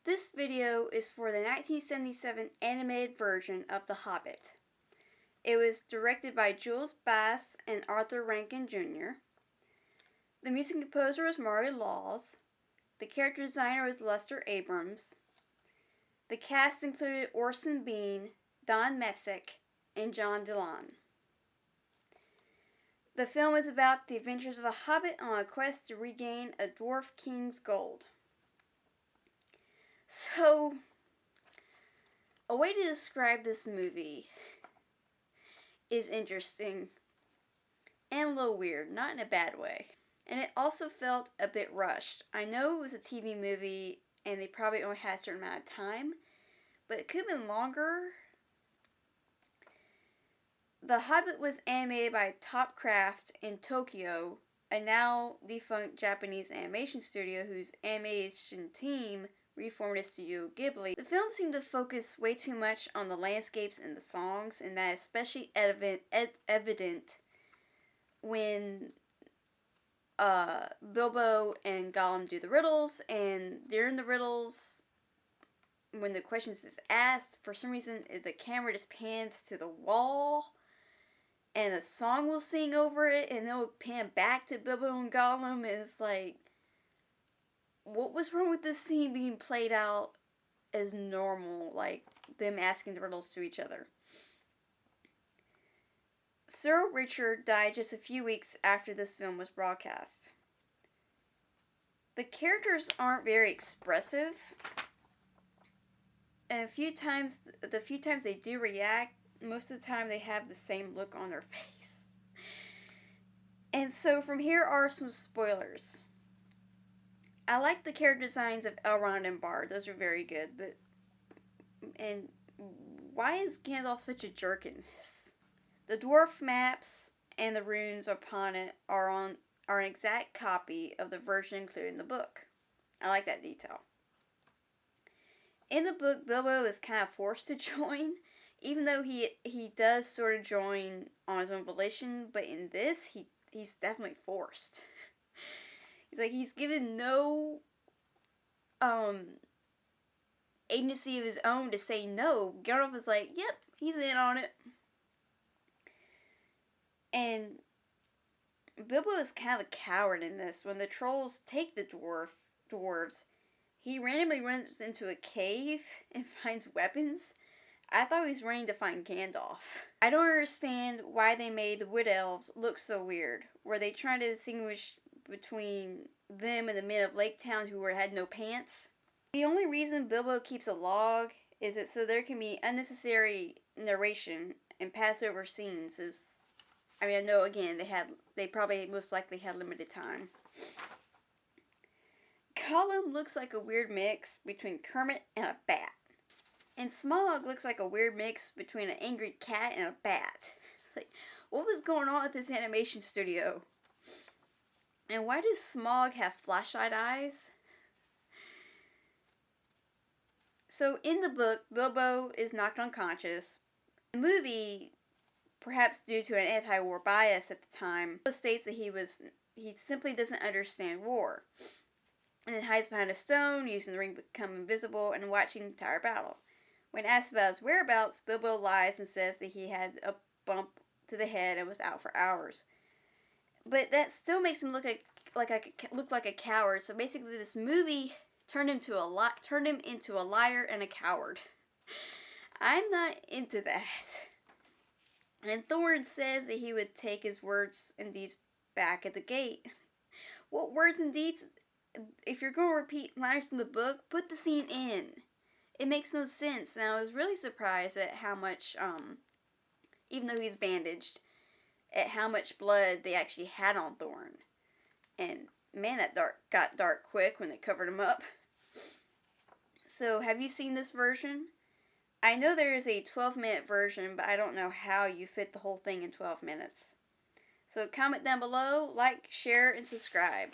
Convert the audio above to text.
This video is for the 1977 animated version of The Hobbit. It was directed by Jules Bass and Arthur Rankin Jr. The music composer was Murray Laws. The character designer was Lester Abrams. The cast included Orson Bean, Don Messick, and John DeLon. The film is about the adventures of a hobbit on a quest to regain a dwarf king's gold. So, a way to describe this movie is interesting and a little weird, not in a bad way. And it also felt a bit rushed. I know it was a TV movie and they probably only had a certain amount of time, but it could have been longer. The Hobbit was animated by Topcraft in Tokyo, a now defunct Japanese animation studio whose animation team reformed as Studio Ghibli. The film seemed to focus way too much on the landscapes and the songs, and that is especially evident when Bilbo and Gollum do the riddles, and during the riddles, when the questions is asked, for some reason the camera just pans to the wall, and a song will sing over it, and then will pan back to Bilbo and Gollum, and it's like, what was wrong with this scene being played out as normal, like them asking the riddles to each other? Sir Richard died just a few weeks after this film was broadcast. The characters aren't very expressive, and the few times they do react, most of the time they have the same look on their face. And so from here are some spoilers. I like the character designs of Elrond and Bard. Those are very good, and why is Gandalf such a jerk in this? The dwarf maps and the runes upon it are an exact copy of the version included in the book. I like that detail. In the book, Bilbo is kind of forced to join, even though he does sort of join on his own volition, but in this, he's definitely forced. He's given no agency of his own to say no. Gandalf is like, yep, he's in on it. And Bilbo is kind of a coward in this. When the trolls take the dwarves, he randomly runs into a cave and finds weapons. I thought he was running to find Gandalf. I don't understand why they made the wood elves look so weird. Were they trying to distinguish between them and the men of Lake Town who had no pants? The only reason Bilbo keeps a log is that so there can be unnecessary narration and pass over scenes. I know again they probably most likely had limited time. Gollum looks like a weird mix between Kermit and a bat. And Smaug looks like a weird mix between an angry cat and a bat. What was going on at this animation studio? And why does Smaug have flashlight eyes? So in the book, Bilbo is knocked unconscious. The movie, perhaps due to an anti-war bias at the time, states that he simply doesn't understand war. And then hides behind a stone, using the ring to become invisible, and watching the entire battle. When asked about his whereabouts, Bilbo lies and says that he had a bump to the head and was out for hours. But that still makes him look like a coward. So basically, this movie turned him into a liar and a coward. I'm not into that. And Thorin says that he would take his words and deeds back at the gate. What words and deeds? If you're going to repeat lines from the book, put the scene in. It makes no sense. And I was really surprised at how much, even though he's bandaged, at how much blood they actually had on Thorin. And man, that got dark quick when they covered him up. So, have you seen this version? I know there is a 12-minute version, but I don't know how you fit the whole thing in 12 minutes. So comment down below, like, share, and subscribe.